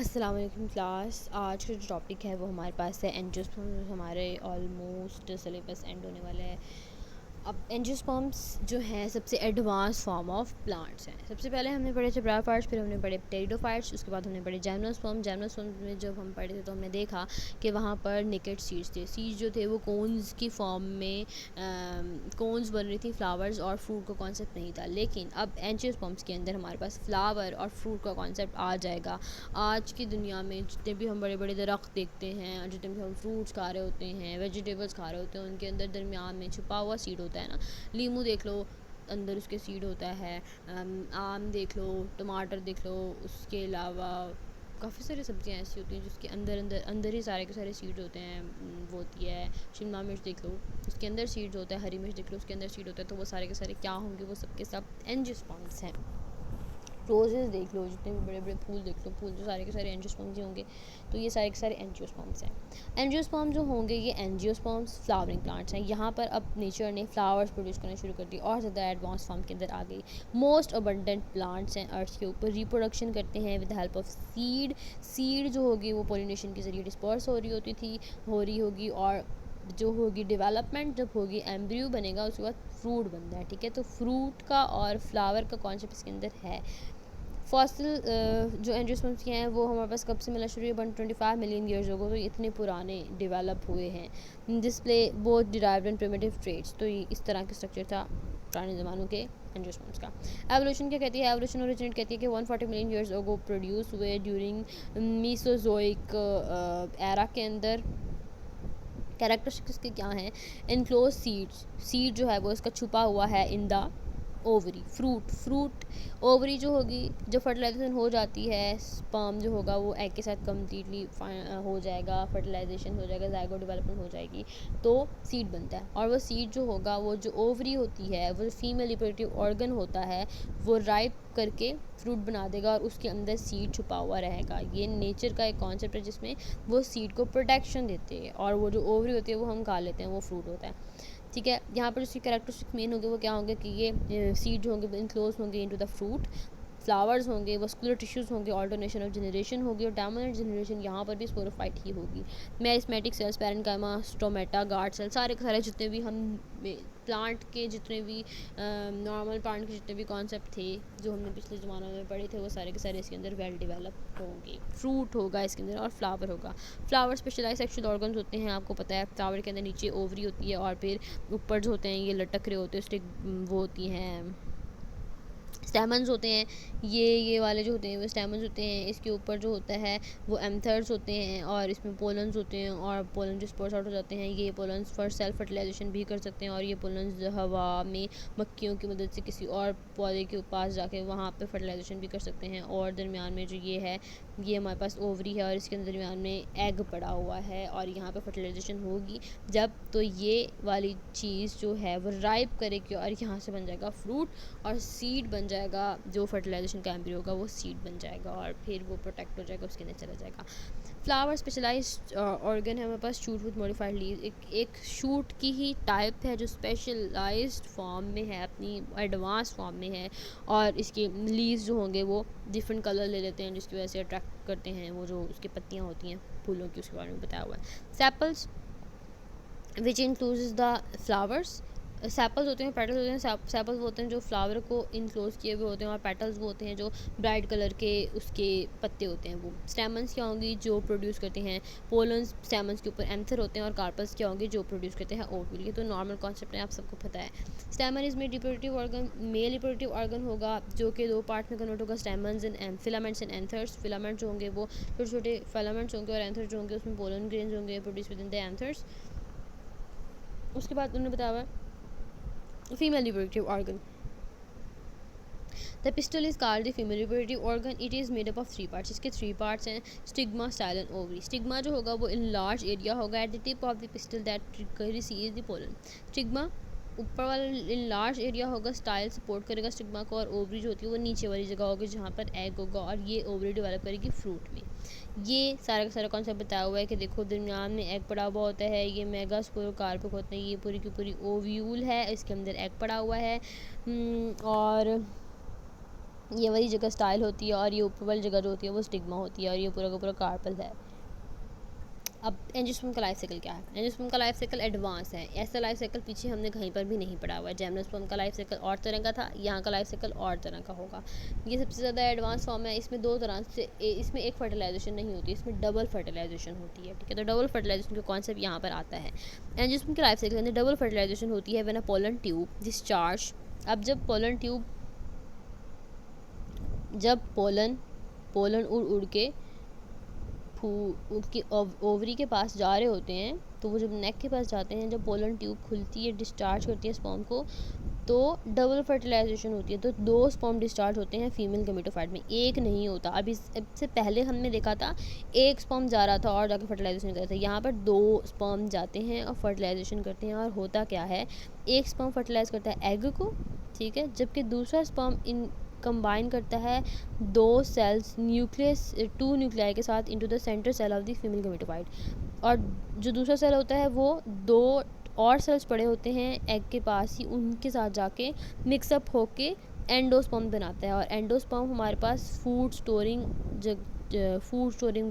अस्सलाम वालेकुम क्लास। आज का जो टॉपिक है वो हमारे पास है एंजियोस्पर्म्स। हमारे ऑलमोस्ट सिलेबस एंड होने वाला है। अब एंजियोस्पर्म्स जो हैं सबसे एडवांस फॉर्म ऑफ प्लांट्स हैं। सबसे पहले हमने पढ़े ब्रायोफाइट्स, फिर हमने पढ़े टेरिडोफाइट्स, उसके बाद हमने पढ़े जिम्नोस्पर्म। जिम्नोस्पर्म में जब हम पढ़े थे तो हमने देखा कि वहाँ पर नेकेड सीड्स थे। सीड्स जो थे वो कोन्स की फॉर्म में कोन्स बन रही थी, फ्लावर्स और फ्रूट का कॉन्सेप्ट नहीं था। लेकिन अब एंजियोस्पर्म्स के अंदर हमारे पास फ्लावर और फ्रूट का कॉन्सेप्ट आ जाएगा। आज की दुनिया में जितने भी हम बड़े बड़े दरख्त देखते हैं और जितने भी हम फ्रूट्स खा रहे होते हैं, वेजिटेबल्स खा रहे होते हैं, उनके अंदर दरमियान में छुपा हुआ सीड होता है ना। लीमू देख लो, अंदर उसके सीड होता है। आम देख लो, टमाटर देख लो, उसके अलावा काफ़ी सारी सब्जियां ऐसी होती हैं जिसके अंदर अंदर अंदर ही सारे के सारे सीड्स होते हैं। वो होती है शिमला मिर्च देख लो, उसके अंदर सीड्स होता है। हरी मिर्च देख लो, उसके अंदर सीड होता है। तो वो सारे के सारे क्या होंगे? वो सब के सब एंजियोस्पर्म्स हैं। रोजेस देख लो, जितने भी बड़े बड़े फूल देख लो, फूल जो सारे के सारे एंजियोस्पर्म्स ही होंगे। तो ये सारे के सारे एंजियोस्पर्म्स हैं। एंजियोस्पर्म जो होंगे ये एंजियोस्पर्म्स फ्लावरिंग प्लांट्स हैं। यहाँ पर अब नेचर ने फ्लावर्स प्रोड्यूस करना शुरू कर दिया और ज़्यादा एडवांस फॉर्म के अंदर आ गई। मोस्ट अबंडेंट प्लांट्स हैं अर्थ के ऊपर, रिप्रोडक्शन करते हैं with help of seed. Seed जो होगी वो पोलिनेशन के ज़रिए डिस्पर्स हो रही होगी और जो होगी डेवलपमेंट जब होगी, एम्ब्रियो बनेगा, उसके बाद फ्रूट बनता है। ठीक है, तो फ्रूट का और फ्लावर का कॉन्सेप्ट इसके अंदर है। फॉसिल जो एंजियोस्पर्म्स के हैं वो हमारे पास कब से मिलना शुरू हुए? 125 मिलियन ईयर्स हो गए। तो इतने पुराने डेवलप हुए हैं। Display both derived and primitive traits. तो ये इस तरह का स्ट्रक्चर था पुराने ज़मानों के एंजियोस्पर्म्स का। एवोल्यूशन क्या कहती है? एवोल्यूशन ओरिजिनेट कहती है कि 140 मिलियन ईयर्स अगो प्रोड्यूस हुए ड्यूरिंग मीसोजोइक एरा के अंदर। कैरेक्टरिस्टिक्स के क्या हैं? इनक्लोज सीड्स, सीड जो है वो इसका छुपा हुआ है in the ovary. Fruit ovary जो होगी, जब फर्टिलाइजेशन हो जाती है, स्पर्म जो होगा वो एग के साथ कम्प्लीटली हो जाएगा, फर्टिलाइजेशन हो जाएगा, ज़ाइगोट डेवलपमेंट हो जाएगी, तो सीड बनता है। और वो सीड जो होगा, वो जो ओवरी होती है, वो फीमेल रिप्रोडक्टिव ऑर्गन होता है, वो राइप करके फ्रूट बना देगा और उसके अंदर सीड छुपा हुआ रहेगा। ये नेचर का एक कॉन्सेप्ट है जिसमें वो सीड को प्रोटेक्शन देते हैं और वो जो ओवरी होती है वो हम खा लेते हैं, वो फ्रूट होता है। ठीक है, यहाँ पर उसकी कैरेक्टरिस्टिक मेन होंगे वो क्या होंगे कि ये सीड जो होंगे इनक्लोज होंगे इनटू द फ्रूट। फ्लावर्स होंगे, वस्कुलर टिश्यूज़ होंगे, ऑल्टरनेशन ऑफ जनरेशन होगी और डोमिनेंट जनरेशन यहाँ पर भी स्पोरोफाइट ही होगी। Meristematic cells, parenchyma, stomata, guard cell, सारे के सारे जितने भी हम प्लांट के जितने भी नॉर्मल प्लांट के जितने भी कॉन्सेप्ट थे जो हमने पिछले ज़मानों में पढ़े थे, वो सारे के सारे इसके अंदर वेल डेवलप होंगे। फ्रूट होगा इसके अंदर और फ्लावर होगा। फ्लावर स्पेशलाइज सेक्शुअल ऑर्गन्स होते हैं, आपको पता है। फ्लावर के अंदर नीचे ओवरी होती है और फिर ऊपर जो होते हैं ये लटक रहे होते हैं, स्टिक वो होती हैं, स्टेमन्स होते हैं। ये वाले जो होते हैं वो स्टेमन्स होते हैं। इसके ऊपर जो होता है वो एम्थर्स होते हैं और इसमें पोलन्स होते हैं और पोलन जो स्पोर्स आउट हो जाते हैं, ये पोलन्स फॉर सेल्फ फर्टिलाइजेशन भी कर सकते हैं और ये पोलन्स हवा में मक्खियों की मदद से किसी और पौधे के पास जाके वहाँ पे फर्टिलाइजेशन भी कर सकते हैं। और दरमियान में जो ये है, ये हमारे पास ओवरी है और इसके दरमियान में एग पड़ा हुआ है और यहाँ पे फर्टिलाइजेशन होगी जब, तो ये वाली चीज़ जो है वो राइप करेगी और यहाँ से बन जाएगा फ्रूट और सीड बन जाएगा। जो फर्टिलाइजेशन का एम्ब्रियो होगा वो सीड बन जाएगा और फिर वो प्रोटेक्ट हो जाएगा, उसके अंदर चला जाएगा। फ्लावर स्पेशलाइज्ड ऑर्गन है हमारे पास, शूट विद मॉडिफाइड लीव। एक शूट की ही टाइप है जो स्पेशलाइज्ड फॉर्म में है, अपनी एडवांस फॉर्म में है और इसके लीव्स जो होंगे वो डिफरेंट कलर ले लेते हैं जिसकी वजह से अट्रैक्ट करते हैं वो जो उसकी पत्तियाँ होती हैं फूलों की, उसके बारे में बताया हुआ है। Sepals which includes the flowers. Sepals होते हैं, पेटल्स होते हैं। सेपल्स वो होते हैं जो फ्लावर को इनक्लोज किए हुए होते हैं और पेटल्स वो होते हैं जो ब्राइट कलर के उसके पत्ते होते हैं वो। स्टेमन्स क्या होंगी? जो प्रोड्यूस करते हैं पोलन्स। स्टेमन्स के ऊपर एंथर होते हैं और कार्पल्स क्या होंगे? जो प्रोड्यूस करते हैं ओवरी। ये तो नॉर्मल कॉन्सेप्ट है, आप सबको पता है। स्टेमन is male reproductive organ, male reproductive organ होगा जो कि दो पार्ट में कन्वर्ट होगा, stamens and filaments and anthers. Filament जो होंगे वो छोटे छोटे फिलामेंट्स होंगे और एंथर्स जो होंगे उसमें पोलन ग्रेन्स होंगे produce with in the anthers. उसके बाद उन्होंने बताया हुआ female reproductive organ. The pistil is called the female reproductive organ. It is made up of 3 parts. इसके 3 पार्ट्स हैं, stigma, style and ovary. Stigma जो होगा वो इन लार्ज एरिया होगा at the tip of the pistol that receives the pollen. Stigma ऊपर वाला in large area होगा, style support करेगा स्टिग्मा को और ओवरी जो होती है वो नीचे वाली जगह होगी जहाँ पर एग होगा और ये ओवरी डेवलप करेगी फ्रूट में। ये सारा का सारा कॉन्सेप्ट बताया हुआ है कि देखो दरमियान में एग पड़ा हुआ होता है, ये मेगास्पोरोकार्पिक होते हैं, ये पूरी की पूरी ओव्यूल है, इसके अंदर एग पड़ा हुआ है। और ये वाली जगह स्टाइल होती है और ये ऊपर वाली जगह जो होती है वो स्टिग्मा होती है और ये पूरा का पूरा कार्पल है। अब एंजियोस्पर्म का लाइफ साइकिल क्या है? एंजियोस्पर्म का लाइफ साइकिल एडवांस है। ऐसा लाइफ साइकिल पीछे हमने कहीं पर भी नहीं पढ़ा हुआ है। जिम्नोस्पर्म का लाइफ साइकिल और तरह का था, यहाँ का लाइफ साइकिल और तरह का होगा। ये सबसे ज़्यादा एडवांस फॉर्म है। इसमें दो तरह से इसमें एक फर्टिलाइजेशन नहीं होती, इसमें डबल फर्टिलाइजेशन होती है। ठीक है, तो डबल फर्टिलाइजेशन का कॉन्सेप्ट यहाँ पर आता है। एंजियोस्पर्म की लाइफ साइकिल के अंदर डबल फर्टिलाइजेशन होती है when a pollen tube discharge. अब जब पोलन उड़ उड़ के उसकी ओवरी के पास जा रहे होते हैं, तो वो जब नेक के पास जाते हैं, जब पोलन ट्यूब खुलती है, डिस्चार्ज करती है स्पर्म को, तो डबल फर्टिलाइजेशन होती है। तो 2 स्पर्म डिस्चार्ज होते हैं फीमेल गैमेटोफाइट में, एक नहीं होता। अब इससे पहले हमने देखा था एक स्पर्म जा रहा था और जाकर फर्टिलाइजेशन कर रहा था। यहाँ पर 2 स्पर्म जाते हैं और फर्टिलाइजेशन करते हैं। और होता क्या है, एक स्पर्म फर्टिलाइज करता है एग को, ठीक है, जबकि दूसरा स्पर्म इन कंबाइन करता है 2 सेल्स न्यूक्लियस 2 न्यूक्लियाई के साथ into the centre cell of the female gametophyte. और जो दूसरा सेल होता है वो 2 और सेल्स पड़े होते हैं एग के पास ही, उनके साथ जाके मिक्सअप होके एंडोस्पर्म बनाता है। और एंडोस्पर्म हमारे पास फूड स्टोरिंग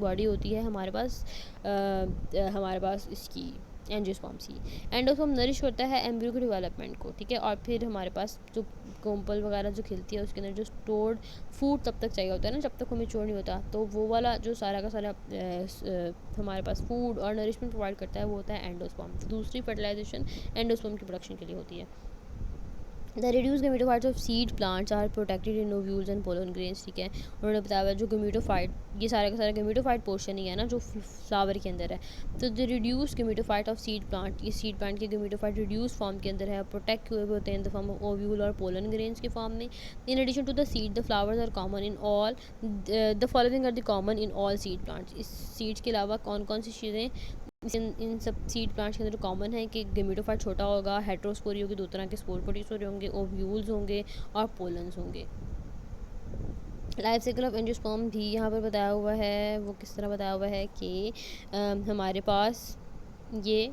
बॉडी होती है हमारे पास इसकी एंजियोस्पर्म की। एंडोस्पर्म नरिश करता है एम्ब्रियो के डेवलपमेंट को, ठीक है। और फिर हमारे पास जो कोम्पल वगैरह जो खिलती है उसके अंदर जो स्टोर्ड फूड तब तक चाहिए होता है ना, जब तक वो मेच्योर नहीं होता, तो वो वाला जो सारा का सारा हमारे पास फूड और नरिशमेंट प्रोवाइड करता है वो होता है एंडोस्पर्म। दूसरी फर्टिलाइजेशन एंडोस्पर्म की प्रोडक्शन के लिए होती है। The reduce gametophytes of seed plants are protected in ovules and pollen grains, ठीक है। उन्होंने बताया हुआ जो गैमेटोफाइट, ये सारा का सारा गैमेटोफाइट पोर्शन ही है ना जो फ्लावर के अंदर है। तो the reduce gametophyte of seed plant, ये सीड प्लांट के गैमेटोफाइट रिड्यूस फॉर्म के अंदर है, प्रोटेक्ट हुए होते हैं in the form of ovule और पोलन ग्रेन्स के फॉर्म में। In addition to the seed the flowers are common in all the following are the common in all seed plants. इस सीड्स के अलावा कौन कौन सी चीज़ें इन सब सीड प्लांट्स के अंदर कॉमन है कि गैमेटोफाइट छोटा होगा, हेटेरोस्पोरी होगी, 2 तरह के स्पोर प्रोड्यूस हो रहे होंगे, ओव्यूल्स होंगे और पोलन्स होंगे। लाइफ साइकिल ऑफ एंजियोस्पर्म भी यहाँ पर बताया हुआ है। वो किस तरह बताया हुआ है कि हमारे पास ये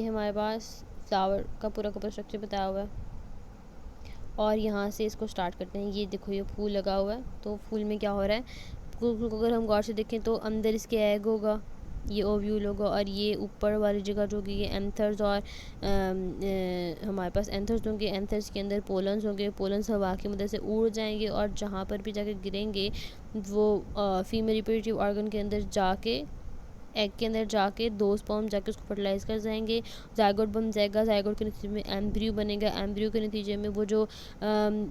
हमारे पास फ्लावर का पूरा स्ट्रक्चर बताया हुआ है और यहाँ से इसको स्टार्ट करते हैं। ये देखो, ये फूल लगा हुआ है, तो फूल में क्या हो रहा है, फूल को अगर हम गौर से देखें तो अंदर इसके एग होगा, ये ओव्यूल होगा, और ये ऊपर वाली जगह जो कि ये एंथर्स और हमारे पास एंथर्स होंगे, एंथर्स के अंदर पोलन्स होंगे, पोलन्स हवा की मदद से उड़ जाएंगे और जहाँ पर भी जाके गिरेंगे वो फीमेल रिप्रोडक्टिव ऑर्गन के अंदर जाके, एग के अंदर जाके 2 स्पर्म जाके उसको फर्टिलाइज कर जाएंगे, जायगोट बन जाएगा, जायगोट के नतीजे में एम्ब्रियो बनेगा, एम्ब्रियो के नतीजे में वो जो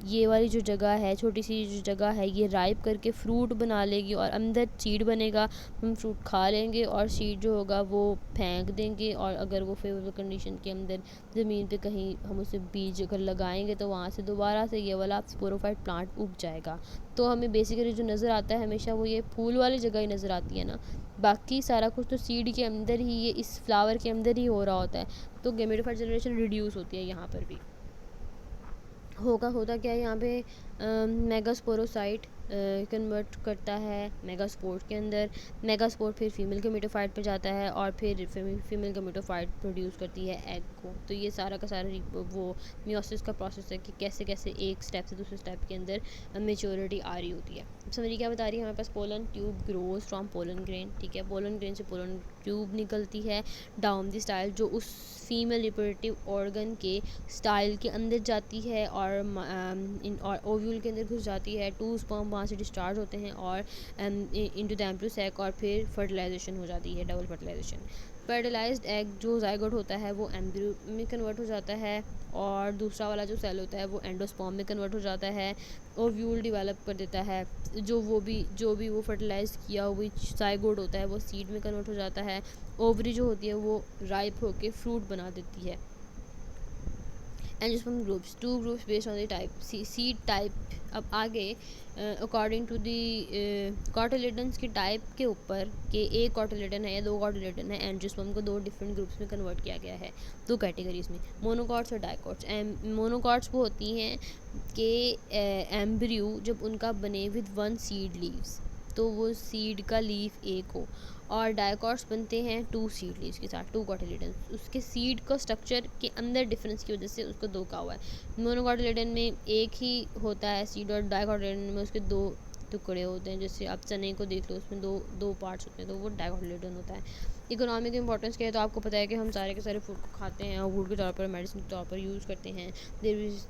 ये वाली जो जगह है, छोटी सी जो जगह है, ये राइप करके फ्रूट बना लेगी और अंदर सीड बनेगा। हम फ्रूट खा लेंगे और सीड जो होगा वो फेंक देंगे, और अगर वो फेवरेबल कंडीशन के अंदर ज़मीन पे कहीं हम उसे बीज अगर लगाएंगे तो वहाँ से दोबारा से ये वाला स्पोरोफाइट प्लांट उग जाएगा। तो हमें बेसिकली जो नज़र आता है हमेशा वो ये फूल वाली जगह ही नज़र आती है ना, बाकी सारा कुछ तो सीड के अंदर ही, ये इस फ्लावर के अंदर ही हो रहा होता है। तो गैमेटोफाइट जनरेशन रिड्यूस होती है यहाँ पर भी। होता क्या है यहाँ पे, मेगास्पोरोसाइट कन्वर्ट करता है मेगास्पोर के अंदर, मेगास्पोर फिर फीमेल गैमेटोफाइट पे जाता है और फिर फीमेल गैमेटोफाइट प्रोड्यूस करती है एग को। तो ये सारा का सारा वो मियोसिस का प्रोसेस है कि कैसे कैसे एक स्टेप से दूसरे स्टेप के अंदर मेच्योरिटी आ रही होती है। समरी क्या बता रही है, हमारे पास pollen tube grows from pollen grain, ठीक है। पोलन ग्रेन से पोलन ट्यूब निकलती है डाउन द स्टाइल, जो उस फीमेल रिप्रोडक्टिव ऑर्गन के स्टाइल के अंदर जाती है और ओव्यूल के अंदर घुस जाती है। 2 स्पर्म वहाँ से डिस्चार्ज होते हैं और इनटू द एम्ब्रियो सैक, और फिर फर्टिलाइजेशन हो जाती है, डबल फर्टिलाइजेशन। फर्टिलाइज्ड एग जो जाइगोट होता है वो एम्ब्रियो में कन्वर्ट हो जाता है और दूसरा वाला जो सेल होता है वो एंडोस्पर्म में कन्वर्ट हो जाता है, ओव्यूल डेवलप कर देता है। जो भी वो फर्टिलाइज किया हुआ जाइगोट होता है वो सीड में कन्वर्ट हो जाता है, ओवरी जो होती है वो राइप होके फ्रूट बना देती है। Angiosperm groups, 2 groups based on the type, seed type. अब आगे अकॉर्डिंग टू दी कॉटिलेडन्स की टाइप के ऊपर कि एक कॉटिलेडन है या 2 कॉटिलेडन है, एंजियोस्पर्म को 2 डिफरेंट ग्रुप्स में कन्वर्ट किया गया है, 2 कैटेगरीज में, मोनोकॉट्स और डाइकॉट्स। मोनोकॉट्स वो होती हैं कि एम्ब्रियो जब उनका बने विद 1 सीड लीव्स, तो वो सीड का लीफ एक हो, और डाइकॉट्स बनते हैं 2 सीड लीव्स के साथ, 2 कोटिलेडन्स। उसके सीड का स्ट्रक्चर के अंदर डिफरेंस की वजह से उसको 2 कहा हुआ है। मोनोकोटिलेडन में एक ही होता है सीड, और डाइकोटिलेडन में उसके 2 टुकड़े होते हैं। जैसे आप चने को देख लो, उसमें दो पार्ट्स होते हैं, तो वो डाइकोटिलेडन होता है। इकोनॉमिक इंपॉर्टेंस क्या है, तो आपको पता है कि हम सारे के सारे फूड को खाते हैं और फूड के तौर पर, मेडिसिन के तौर पर यूज़ करते हैं। There is